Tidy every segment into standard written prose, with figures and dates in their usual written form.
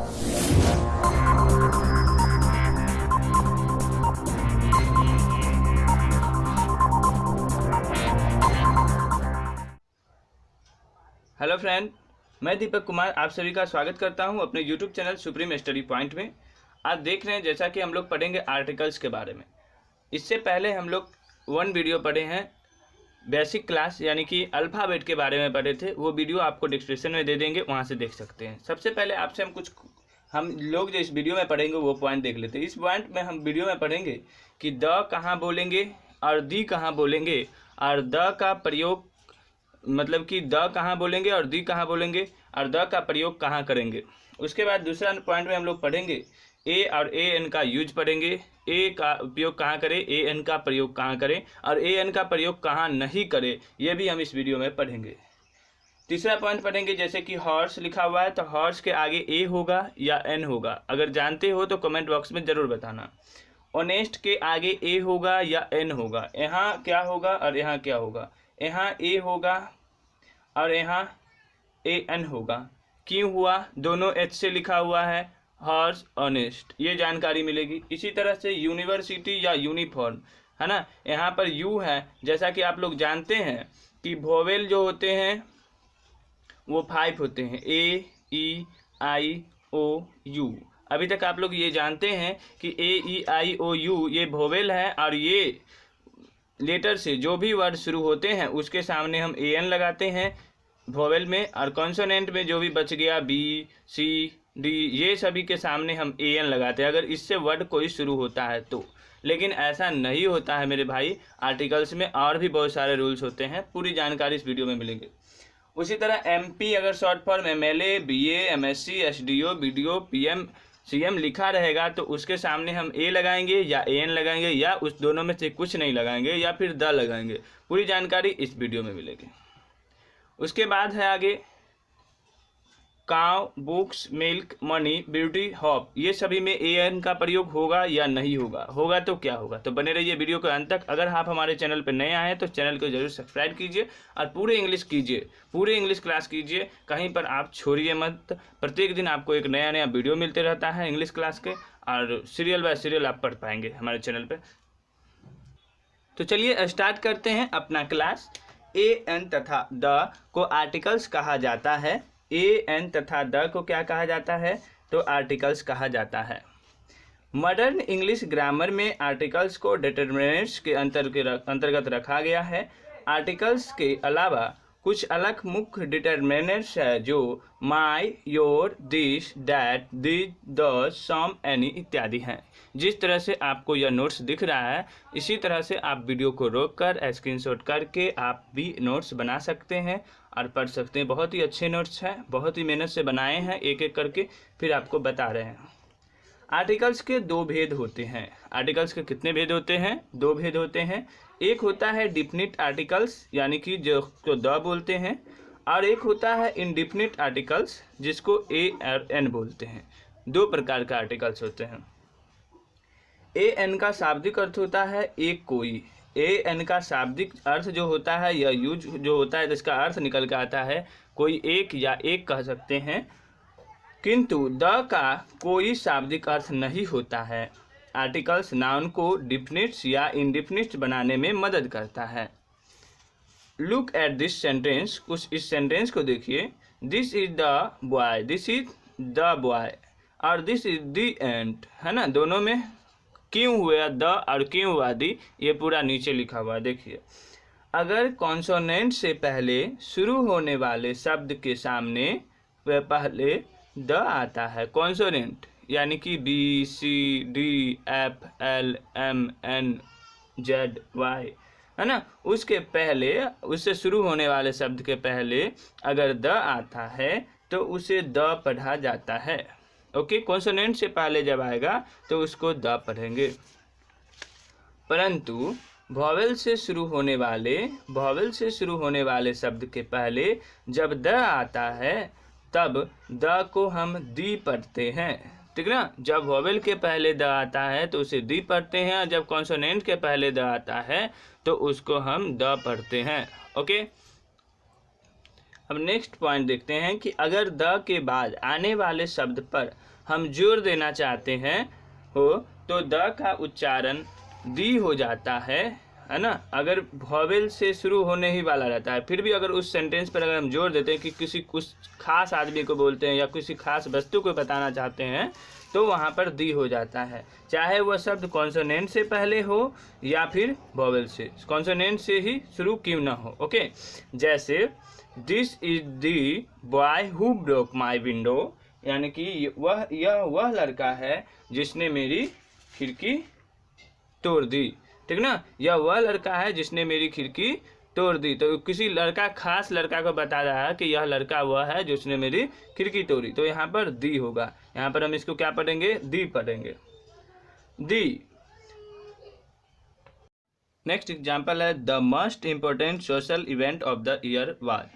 Hello friend, मैं दीपक कुमार आप सभी का स्वागत करता हूं अपने YouTube channel supreme study point में। आज देख रहे हैं जैसा कि हम लोग पढ़ेंगे आर्टिकल्स के बारे में। इससे पहले हम लोग 1 वीडियो पढ़े हैं बेसिक क्लास यानी कि अल्फ़ाबेट के बारे में पढ़े थे। वो वीडियो आपको डिस्क्रिप्शन में दे देंगे, वहां से देख सकते हैं। सबसे पहले आपसे हम लोग जो इस वीडियो में पढ़ेंगे वो पॉइंट देख लेते हैं। इस पॉइंट में हम वीडियो में पढ़ेंगे कि द कहाँ बोलेंगे और दी कहाँ बोलेंगे, और द का प्रयोग मतलब कि द कहाँ बोलेंगे और दी कहाँ बोलेंगे, और द का प्रयोग कहाँ करेंगे। उसके बाद दूसरा पॉइंट में हम लोग पढ़ेंगे ए और ए एन का यूज पढ़ेंगे। ए का उपयोग कहाँ करें, ए एन का प्रयोग कहाँ करें, और ए एन का प्रयोग कहाँ नहीं करें, ये भी हम इस वीडियो में पढ़ेंगे। तीसरा पॉइंट पढ़ेंगे जैसे कि हॉर्स लिखा हुआ है तो हॉर्स के आगे ए होगा या एन होगा। अगर जानते हो तो कमेंट बॉक्स में ज़रूर बताना। ऑनेस्ट के आगे ए होगा या एन होगा। यहाँ क्या होगा और यहाँ क्या होगा, यहाँ ए होगा और यहाँ ए एन होगा। क्यों हुआ, दोनों एच से लिखा हुआ है, हॉर्स ऑनेस्ट, ये जानकारी मिलेगी। इसी तरह से यूनिवर्सिटी या यूनिफॉर्म है ना, यहाँ पर यू है। जैसा कि आप लोग जानते हैं कि वोवेल जो होते हैं वो 5 होते हैं, ए ई आई ओ यू। अभी तक आप लोग ये जानते हैं कि ए ई आई ओ यू ये वोवेल है, और ये लेटर से जो भी वर्ड शुरू होते हैं उसके सामने हम ए एन लगाते हैं वोवेल में, और कॉन्सोनेंट में जो भी बच गया बी सी डी ये सभी के सामने हम ए एन लगाते हैं अगर इससे वर्ड कोई शुरू होता है तो। लेकिन ऐसा नहीं होता है मेरे भाई, आर्टिकल्स में और भी बहुत सारे रूल्स होते हैं। पूरी जानकारी इस वीडियो में मिलेंगे। उसी तरह एमपी अगर short form MLA BA MSc SDO BDO PM CM लिखा रहेगा तो उसके सामने हम ए लगाएंगे या ए एन लगाएंगे, या उस दोनों में से कुछ नहीं लगाएंगे, या फिर द लगाएंगे। पूरी जानकारी इस वीडियो में मिलेगी। उसके बाद है आगे काव books milk money beauty hop, ये सभी में ए एन का प्रयोग होगा या नहीं होगा, होगा तो क्या होगा। तो बने रहिए वीडियो के अंत तक। अगर आप हमारे चैनल पर नए आए हैं तो चैनल को जरूर सब्सक्राइब कीजिए और पूरे इंग्लिश कीजिए, पूरे इंग्लिश क्लास कीजिए, कहीं पर आप छोड़िए मत। प्रत्येक दिन आपको एक नया नया वीडियो मिलते रहता है इंग्लिश क्लास के, और सीरियल बाय सीरियल आप पढ़ पाएंगे हमारे चैनल पर। तो चलिए स्टार्ट करते हैं अपना क्लास। ए एन तथा द को आर्टिकल्स कहा जाता है। ए एन तथा द को क्या कहा जाता है, तो आर्टिकल्स कहा जाता है। मॉडर्न इंग्लिश ग्रामर में आर्टिकल्स को डिटरमिनर्स के अंतर्गत रखा गया है। आर्टिकल्स के अलावा कुछ अलग मुख्य डिटरमिनर्स है जो my, your, this, that, this, the, some, any इत्यादि हैं। जिस तरह से आपको यह नोट्स दिख रहा है इसी तरह से आप वीडियो को रोककर स्क्रीनशॉट करके आप भी नोट्स बना सकते हैं और पढ़ सकते हैं। बहुत ही अच्छे नोट्स हैं, बहुत ही मेहनत से बनाए हैं, एक एक करके फिर आपको बता रहे हैं। आर्टिकल्स के 2 भेद होते हैं। आर्टिकल्स के कितने भेद होते हैं, 2 भेद होते हैं। एक होता है डिफिनिट आर्टिकल्स यानी कि जिसको द बोलते हैं, और एक होता है इनडिफिनिट आर्टिकल्स जिसको ए और एन बोलते हैं। 2 प्रकार का आर्टिकल्स होते हैं। ए एन का शाब्दिक अर्थ होता है एक कोई। ए एन का शाब्दिक अर्थ जो होता है या यूज जो होता है जिसका अर्थ निकल के आता है कोई एक या एक कह सकते हैं, किंतु द का कोई शाब्दिक अर्थ नहीं होता है। आर्टिकल्स नाउन को डिफिनिट्स या इनडिफिनिट्स बनाने में मदद करता है। लुक एट दिस सेंटेंस, कुछ इस सेंटेंस को देखिए। This is the boy, this is the boy, और दिस इज द एंट, है ना। दोनों में क्यों हुआ द और क्यों हुआ दी, ये पूरा नीचे लिखा हुआ देखिए। अगर कॉन्सोनेंट से पहले शुरू होने वाले शब्द के सामने वह पहले द आता है, कॉन्सोनेंट यानी कि B C D F L M N Z Y, है ना, उसके पहले उससे शुरू होने वाले शब्द के पहले अगर द आता है तो उसे द पढ़ा जाता है। ओके, कॉन्सोनेंट से पहले जब आएगा तो उसको द पढ़ेंगे। परंतु वॉवेल से शुरू होने वाले शब्द के पहले जब द आता है तब द को हम दी पढ़ते हैं, ठीक ना। जब वॉवेल के पहले द आता है तो उसे दी पढ़ते हैं, और जब कॉन्सोनेंट के पहले द आता है तो उसको हम द पढ़ते हैं। ओके, अब नेक्स्ट पॉइंट देखते हैं कि अगर द के बाद आने वाले शब्द पर हम जोर देना चाहते हैं तो द का उच्चारण दी हो जाता है ना। अगर वॉवेल से शुरू होने ही वाला रहता है, फिर भी अगर उस सेंटेंस पर अगर हम जोर देते हैं कि किसी कुछ खास आदमी को बोलते हैं या किसी खास वस्तु को बताना चाहते हैं, तो वहाँ पर दी हो जाता है, चाहे वह शब्द कॉन्सोनेंट से पहले हो या फिर वॉवेल से, कॉन्सोनेंट से ही शुरू क्यों ना हो। ओके, जैसे this is the boy who broke my window, यानी कि यह वह लड़का है जिसने मेरी खिड़की तोड़ दी, ठीक ना। यह वह लड़का है जिसने मेरी खिड़की तोड़ दी, तो किसी लड़का, खास लड़का को बता रहा है कि यह लड़का वह है जिसने मेरी खिड़की तोड़ी, तो यहाँ पर दी होगा। यहाँ पर हम इसको क्या पढ़ेंगे, दी पढ़ेंगे, दी। नेक्स्ट एग्जाम्पल है the most important social event of the year was,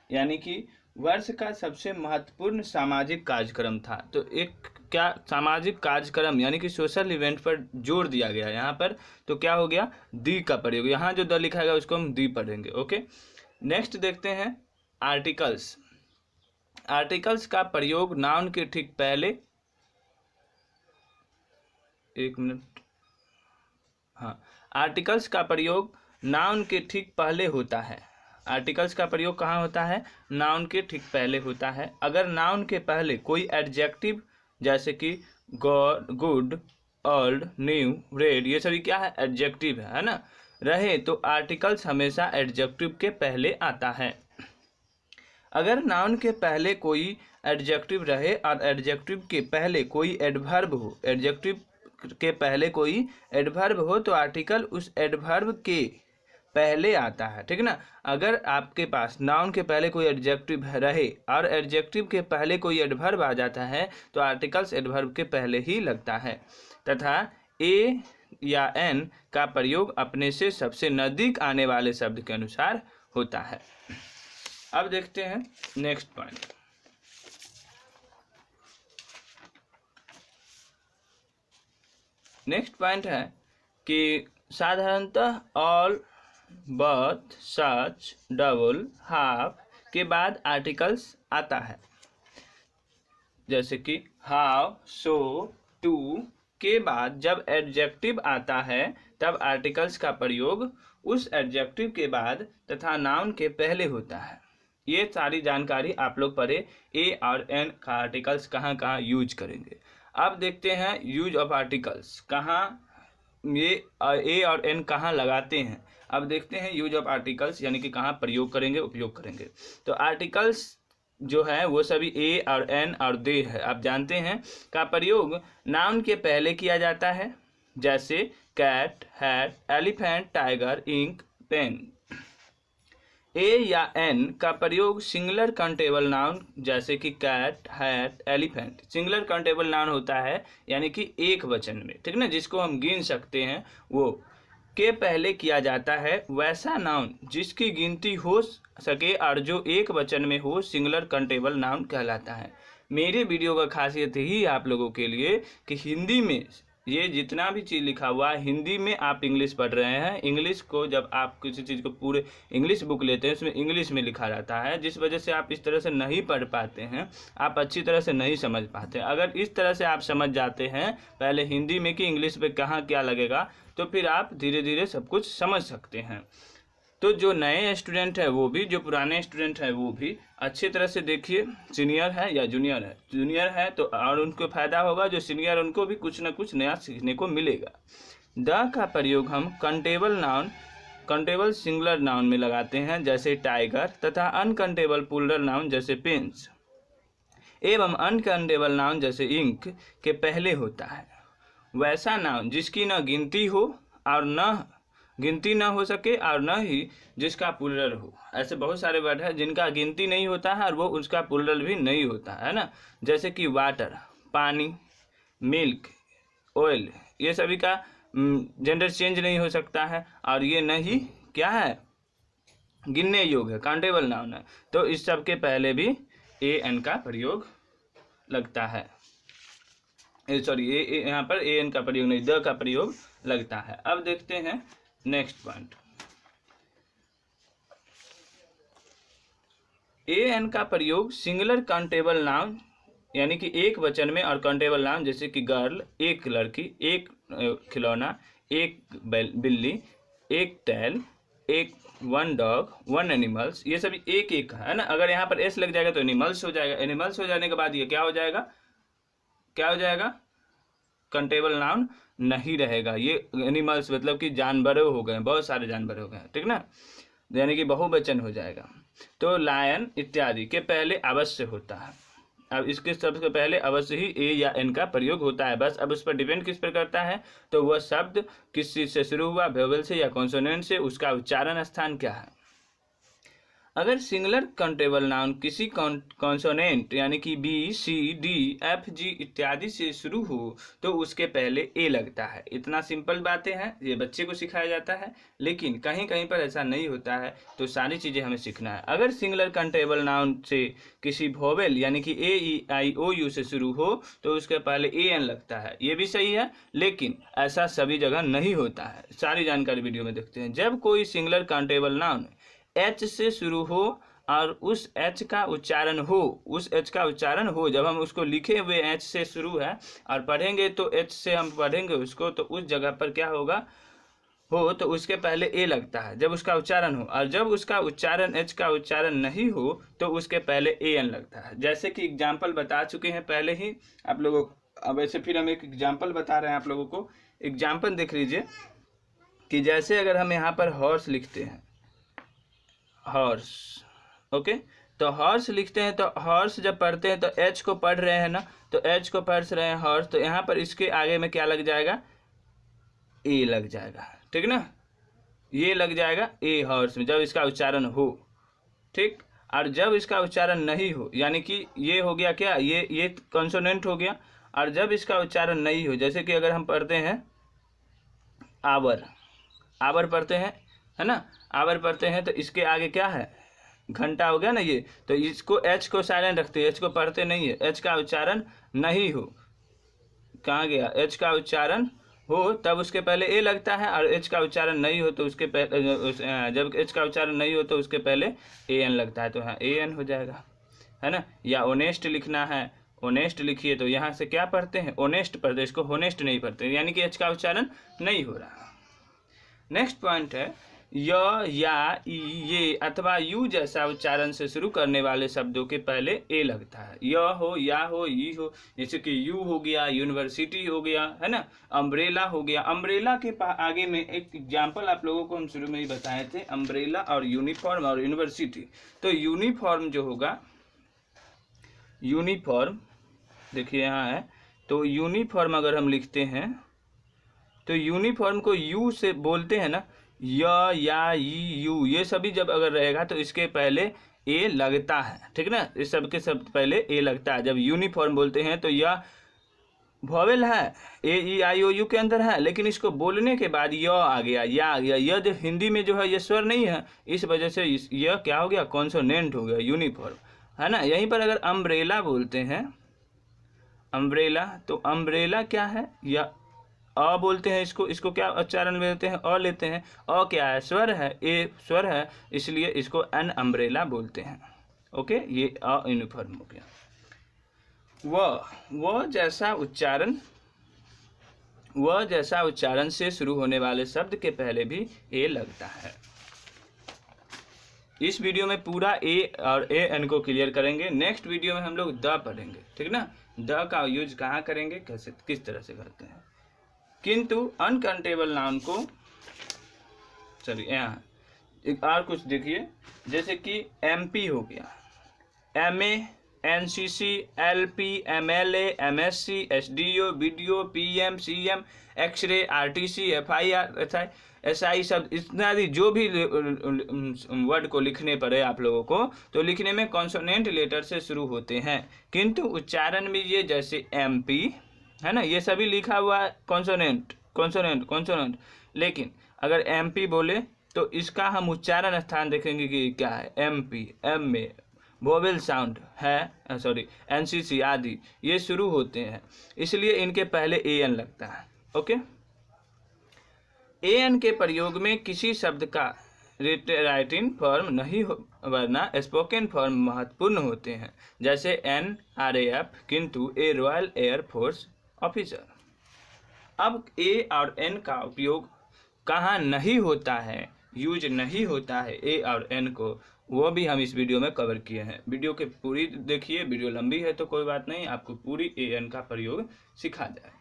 यानी कि वर्ष का सबसे महत्वपूर्ण सामाजिक कार्यक्रम था। तो एक क्या सामाजिक कार्यक्रम यानी कि सोशल इवेंट पर जोर दिया गया यहाँ पर, तो क्या हो गया, दी का प्रयोग। यहाँ जो द लिखा गया उसको हम दी पढ़ेंगे। ओके, नेक्स्ट देखते हैं आर्टिकल्स। आर्टिकल्स का प्रयोग नाउन के ठीक पहले, एक मिनट, हाँ, आर्टिकल्स का प्रयोग नाउन के ठीक पहले होता है। आर्टिकल्स का प्रयोग कहाँ होता है, नाउन के ठीक पहले होता है। अगर नाउन के पहले कोई एडजेक्टिव जैसे कि God, good, old, new, red, ये सभी क्या है, एडजेक्टिव है ना, रहे तो आर्टिकल्स हमेशा एडजेक्टिव के पहले आता है। अगर नाउन के पहले कोई एडजेक्टिव रहे और एडजेक्टिव के पहले कोई एडवर्ब हो, एडजेक्टिव के पहले कोई एडवर्ब हो, तो आर्टिकल उस एडवर्ब के पहले आता है, ठीक ना। अगर आपके पास नाउन के पहले कोई एडजेक्टिव रहे और एडजेक्टिव के पहले कोई एडवर्ब आ जाता है, तो आर्टिकल्स एडवर्ब के पहले ही लगता है, तथा ए या एन का प्रयोग अपने से सबसे नजदीक आने वाले शब्द के अनुसार होता है। अब देखते हैं नेक्स्ट पॉइंट। नेक्स्ट पॉइंट है कि साधारणतः all, but, such, double, half के बाद आर्टिकल्स आता है, जैसे कि हाउ, सो, टू के बाद जब एडजेक्टिव आता है तब आर्टिकल्स का प्रयोग उस एडजेक्टिव के बाद तथा नाउन के पहले होता है। ये सारी जानकारी आप लोग पढ़े, ए और एन का आर्टिकल्स कहाँ कहाँ यूज करेंगे। अब देखते हैं यूज ऑफ आर्टिकल्स, कहाँ ये ए और एन कहाँ लगाते हैं। अब देखते हैं यूज ऑफ आर्टिकल्स यानी कि कहाँ प्रयोग करेंगे, उपयोग करेंगे। तो आर्टिकल्स जो है वो सभी ए और एन और दे है, आप जानते हैं, का प्रयोग नाउन के पहले किया जाता है, जैसे cat, hat, elephant, tiger, ink, pen. A या एन का प्रयोग सिंगुलर काउंटेबल नाउन जैसे कि cat, hat, elephant, singular countable noun होता है यानी कि एक वचन में, ठीक ना, जिसको हम गिन सकते हैं, वो के पहले किया जाता है। वैसा नाउन जिसकी गिनती हो सके और जो एक वचन में हो सिंगुलर काउंटेबल नाउन कहलाता है। मेरे वीडियो का खासियत ही आप लोगों के लिए कि हिंदी में ये जितना भी चीज़ लिखा हुआ है, हिंदी में आप इंग्लिश पढ़ रहे हैं। इंग्लिश को जब आप किसी चीज़ को पूरे इंग्लिश बुक लेते हैं उसमें इंग्लिश में लिखा रहता है, जिस वजह से आप इस तरह से नहीं पढ़ पाते हैं, आप अच्छी तरह से नहीं समझ पाते। अगर इस तरह से आप समझ जाते हैं पहले हिंदी में कि इंग्लिश पे कहाँ क्या लगेगा, तो फिर आप धीरे धीरे सब कुछ समझ सकते हैं। तो जो नए स्टूडेंट है वो भी, जो पुराने स्टूडेंट है वो भी अच्छी तरह से देखिए, सीनियर है या जूनियर है, जूनियर है तो और उनको फ़ायदा होगा, जो सीनियर उनको भी कुछ ना कुछ नया सीखने को मिलेगा। द का प्रयोग हम countable noun, countable singular noun में लगाते हैं जैसे टाइगर, तथा अनकाउंटेबल प्लूरल नाउन जैसे पेन्स, एवं अनकाउंटेबल नाउन जैसे इंक के पहले होता है। वैसा नाउन जिसकी न गिनती हो और न गिनती ना हो सके और न ही जिसका प्लूरल हो। ऐसे बहुत सारे वर्ड है जिनका गिनती नहीं होता है और वो उसका प्लूरल भी नहीं होता है ना, जैसे कि वाटर, पानी, मिल्क, ऑयल, ये सभी का जेंडर चेंज नहीं हो सकता है और ये नहीं क्या है, गिनने योग्य है, काउंटेबल नाउन है। तो इस सब के पहले भी ए एन का प्रयोग लगता है, सॉरी यहाँ पर ए एन का प्रयोग नहीं, द का प्रयोग लगता है। अब देखते हैं नेक्स्ट पॉइंट। ए एन का प्रयोग सिंगुलर काउंटेबल नाउन यानी कि एक वचन में, और काउंटेबल नाउन जैसे कि गर्ल एक लड़की, एक खिलौना, एक बिल्ली, एक टैल, एक वन डॉग, वन एनिमल्स, ये सभी एक एक है ना। अगर यहाँ पर एस लग जाएगा तो एनिमल्स हो जाएगा। एनिमल्स हो जाने के बाद ये क्या हो जाएगा, क्या हो जाएगा, काउंटेबल नाउन नहीं रहेगा। ये एनिमल्स मतलब कि जानवर हो गए, बहुत सारे जानवर हो गए, ठीक ना, यानी कि बहुवचन हो जाएगा। तो लायन इत्यादि के पहले अवश्य होता है। अब इसके सबसे पहले अवश्य ही ए या एन का प्रयोग होता है बस। अब उस पर डिपेंड किस पर करता है, तो वह शब्द किस चीज से शुरू हुआ, वेवल से या कॉन्सोनेंट से, उसका उच्चारण स्थान क्या है। अगर सिंगुलर काउंटेबल नाउन किसी कॉन्सोनेंट यानी कि B C D F G इत्यादि से शुरू हो तो उसके पहले ए लगता है। इतना सिंपल बातें हैं, ये बच्चे को सिखाया जाता है, लेकिन कहीं कहीं पर ऐसा नहीं होता है, तो सारी चीज़ें हमें सीखना है। अगर सिंगुलर काउंटेबल नाउन से किसी वोवेल यानी कि ए ई आई ओ यू से शुरू हो तो उसके पहले ए एन लगता है, ये भी सही है, लेकिन ऐसा सभी जगह नहीं होता है। सारी जानकारी वीडियो में देखते हैं। जब कोई सिंगुलर काउंटेबल नाउन एच से शुरू हो और उस एच का उच्चारण हो, उस एच का उच्चारण हो, जब हम उसको लिखे हुए एच से शुरू है और पढ़ेंगे तो एच से हम पढ़ेंगे उसको, तो उस जगह पर क्या होगा, हो तो उसके पहले ए लगता है जब उसका उच्चारण हो, और जब उसका उच्चारण एच का उच्चारण नहीं हो तो उसके पहले ए एन लगता है। जैसे कि एग्जाम्पल बता चुके हैं पहले ही आप लोगों को, अब ऐसे फिर हम एक एग्जाम्पल बता रहे हैं आप लोगों को। एग्जाम्पल देख लीजिए कि जैसे अगर हम यहाँ पर हॉर्स लिखते हैं, हॉर्स, ओके, तो हॉर्स लिखते हैं, तो हॉर्स जब पढ़ते हैं तो एच को पढ़ रहे हैं ना, तो एच को पढ़ रहे हैं हॉर्स, तो यहाँ पर इसके आगे में क्या लग जाएगा, ए लग जाएगा, ठीक ना, ये लग जाएगा ए हॉर्स में जब इसका उच्चारण हो, ठीक। और जब इसका उच्चारण नहीं हो यानी कि ये हो गया क्या, ये कॉन्सोनेंट हो गया, और जब इसका उच्चारण नहीं हो, जैसे कि अगर हम पढ़ते हैं आवर, आवर पढ़ते हैं है ना, आवर पढ़ते हैं, तो इसके आगे क्या है, घंटा हो गया ना ये, तो इसको एच को साइलेंट रखते हैं, एच को पढ़ते नहीं है, एच का उच्चारण नहीं हो, कहाँ गया, एच का उच्चारण हो तब उसके पहले ए लगता है, और एच का उच्चारण नहीं हो तो उसके पहले, जब एच का उच्चारण नहीं हो तो उसके पहले ए एन लगता है, तो हाँ ए एन हो जाएगा, है ना। या ओनेस्ट लिखना है, ओनेस्ट लिखिए, तो यहाँ से क्या पढ़ते हैं, ओनेस्ट पढ़ते, इसको होनेस्ट नहीं पढ़ते, यानी कि एच का उच्चारण नहीं हो रहा। नेक्स्ट पॉइंट है, य या ई ये अथवा यू जैसा उच्चारण से शुरू करने वाले शब्दों के पहले ए लगता है। य हो, या हो, ई हो, जैसे कि यू हो गया, यूनिवर्सिटी हो गया, है ना, अम्ब्रेला हो गया। अम्ब्रेला के आगे में एक एग्जाम्पल आप लोगों को हम शुरू में ही बताए थे, अम्ब्रेला और यूनिफॉर्म और यूनिवर्सिटी। तो यूनिफॉर्म जो होगा, यूनिफॉर्म देखिए यहाँ है, तो यूनिफॉर्म अगर हम लिखते हैं तो यूनिफॉर्म को यू से बोलते हैं ना, या यू, ये सभी जब अगर रहेगा तो इसके पहले ए लगता है, ठीक ना, इस सब के सब पहले ए लगता है। जब यूनिफॉर्म बोलते हैं तो यह वॉवेल है, ए ई आई ओ यू के अंदर है, लेकिन इसको बोलने के बाद य आ गया, या आ गया, यह जो हिंदी में जो है ये स्वर नहीं है, इस वजह से यह क्या हो गया, कॉन्सोनेंट हो गया, यूनिफॉर्म, है ना। यहीं पर अगर अम्ब्रेला बोलते हैं, अम्ब्रेला, तो अम्ब्रेला क्या है, या अ बोलते हैं इसको क्या उच्चारण लेते हैं, अ लेते हैं, अ क्या है, स्वर है, ए स्वर है, इसलिए इसको एन अम्ब्रेला बोलते हैं, ओके। ये अ यूनिफॉर्म हो गया। वह जैसा उच्चारण से शुरू होने वाले शब्द के पहले भी ए लगता है। इस वीडियो में पूरा ए और ए एन को क्लियर करेंगे। नेक्स्ट वीडियो में हम लोग द पढ़ेंगे, ठीक ना, द का यूज कहाँ करेंगे, कैसे किस तरह से करते हैं। किंतु अनकाउंटेबल नाउन को, चलिए यहाँ एक और कुछ देखिए, जैसे कि एमपी हो गया, MA, NCC, LP, MLA, MSc, SDO, BDO, PM, CM, x-ray, RTC, FIR, SI शब्द इत्यादि जो भी वर्ड को लिखने पड़े आप लोगों को, तो लिखने में कॉन्सोनेंट लेटर से शुरू होते हैं, किंतु उच्चारण में ये जैसे एमपी है ना, ये सभी लिखा हुआ है कॉन्सोनेंट, लेकिन अगर एमपी बोले तो इसका हम उच्चारण स्थान देखेंगे कि क्या है, एमपी, एम में वोवेल साउंड है, सॉरी एनसीसी आदि ये शुरू होते हैं, इसलिए इनके पहले ए एन लगता है, ओके। ए एन के प्रयोग में किसी शब्द का राइटिंग फॉर्म नहीं वरना स्पोकन फॉर्म महत्वपूर्ण होते हैं, जैसे NRAF, किंतु ए रॉयल एयर फोर्स ऑफिसर। अब ए और एन का उपयोग कहाँ नहीं होता है, यूज नहीं होता है ए और एन को, वो भी हम इस वीडियो में कवर किए हैं। वीडियो के पूरी देखिए, वीडियो लंबी है तो कोई बात नहीं, आपको पूरी ए एन का प्रयोग सिखा जाएगा।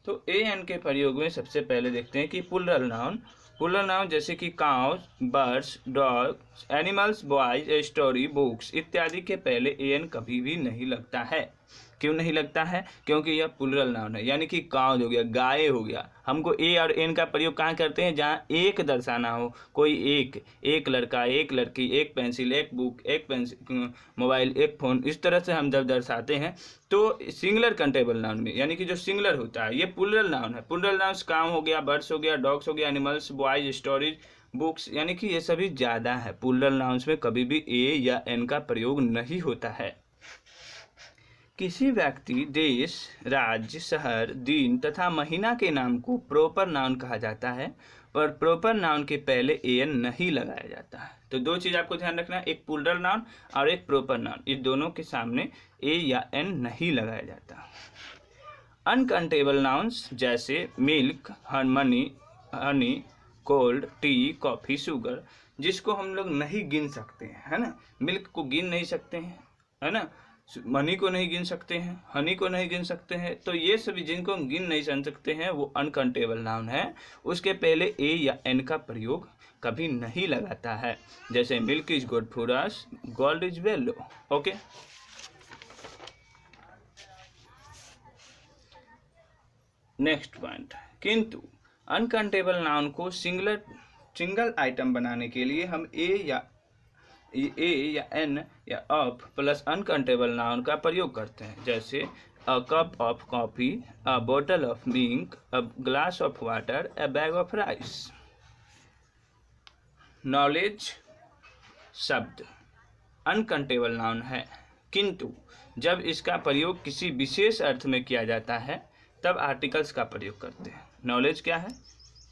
तो ए एन के प्रयोग में सबसे पहले देखते हैं कि प्लूरल नाउन। प्लूरल नाउन जैसे कि cows, birds, dogs, animals, boys, story, books इत्यादि के पहले ए एन कभी भी नहीं लगता है। क्यों नहीं लगता है? क्योंकि यह प्लूरल नाउन है, यानी कि काउज हो गया, गाय हो गया। हमको ए और एन का प्रयोग कहाँ करते हैं? जहाँ एक दर्शाना हो, कोई एक लड़का, एक लड़की, एक पेंसिल, एक बुक, एक पेंसिल, मोबाइल, एक फ़ोन, इस तरह से हम जब दर्शाते हैं तो सिंगुलर कंटेबल नाउन में, यानी कि जो सिंगुलर होता है ये प्लूरल नाउन है। प्लूरल नाउन काउ हो गया, बर्ड्स हो गया, डॉग्स हो गया, एनिमल्स, बॉयज, स्टोरीज, बुक्स, यानी कि ये सभी ज़्यादा है। प्लूरल नाउन्स में कभी भी ए या एन का प्रयोग नहीं होता है। किसी व्यक्ति, देश, राज्य, शहर, दिन तथा महीना के नाम को प्रॉपर नाउन कहा जाता है, पर प्रॉपर नाउन के पहले ए एन नहीं लगाया जाता है। तो दो चीज़ आपको ध्यान रखना है, एक प्लूरल नाउन और एक प्रॉपर नाउन, इस दोनों के सामने ए या एन नहीं लगाया जाता। अनकाउंटेबल नाउन्स जैसे milk, Honey, cold, T, coffee, sugar, जिसको हम लोग नहीं गिन सकते हैं, है ना। मिल्क को गिन नहीं सकते हैं, है ना, मनी को नहीं गिन सकते हैं, हनी को नहीं गिन सकते हैं, तो ये सभी जिनको हम गिन नहीं जान सकते हैं वो अनकाउंटेबल नाउन है। उसके पहले ए या एन का प्रयोग कभी नहीं लगाता है, जैसे milk is good for us, gold is वेलो। ओके, नेक्स्ट पॉइंट, किंतु अनकाउंटेबल नाउन को सिंगल आइटम बनाने के लिए हम ए या एन या ऑफ प्लस अनकाउंटेबल नाउन का प्रयोग करते हैं, जैसे अ कप ऑफ कॉफ़ी, अ बोतल of milk, a glass of water, a bag of rice. Knowledge शब्द अनकाउंटेबल नाउन है, किंतु जब इसका प्रयोग किसी विशेष अर्थ में किया जाता है तब आर्टिकल्स का प्रयोग करते हैं। नॉलेज क्या है?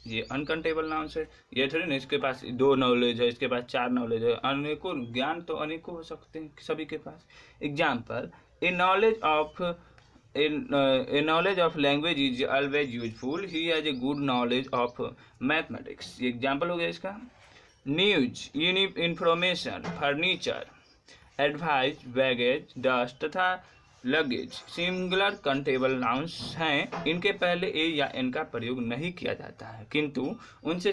ये अनकाउंटेबल नाउन है। ये थोड़ी ना इसके पास 2 नॉलेज है, इसके पास 4 नॉलेज है, अनेकों ज्ञान तो अनेकों हो सकते हैं सभी के पास। Example, a knowledge of language is always useful, he has a good knowledge of mathematics. ये एग्जाम्पल हो गया इसका। News, information, furniture, advice, baggage, dust तथा लगेज सिंगुलर काउंटेबल नाउन्स हैं। इनके पहले ए या एन का प्रयोग नहीं किया जाता है, किंतु उनसे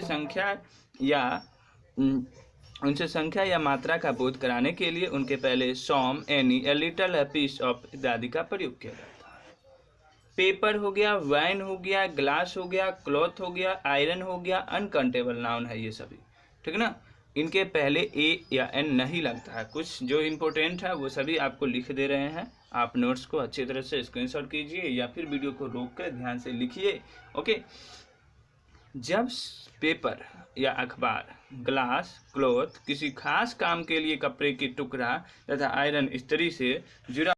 संख्या या मात्रा का बोध कराने के लिए उनके पहले some, any, a little, a piece of इत्यादि का प्रयोग किया जाता है। पेपर हो गया, वाइन हो गया, ग्लास हो गया, क्लॉथ हो गया, आयरन हो गया, अनकाउंटेबल नाउन है ये सभी, ठीक ना। इनके पहले ए या एन नहीं लगता है। कुछ जो इम्पोर्टेंट है वो सभी आपको लिख दे रहे हैं, आप नोट्स को अच्छी तरह से स्क्रीनशॉट कीजिए या फिर वीडियो को रोक कर ध्यान से लिखिए। ओके, जब पेपर या अखबार, ग्लास, क्लॉथ किसी खास काम के लिए कपड़े की टुकड़ा तथा आयरन इस्त्री से जुड़ा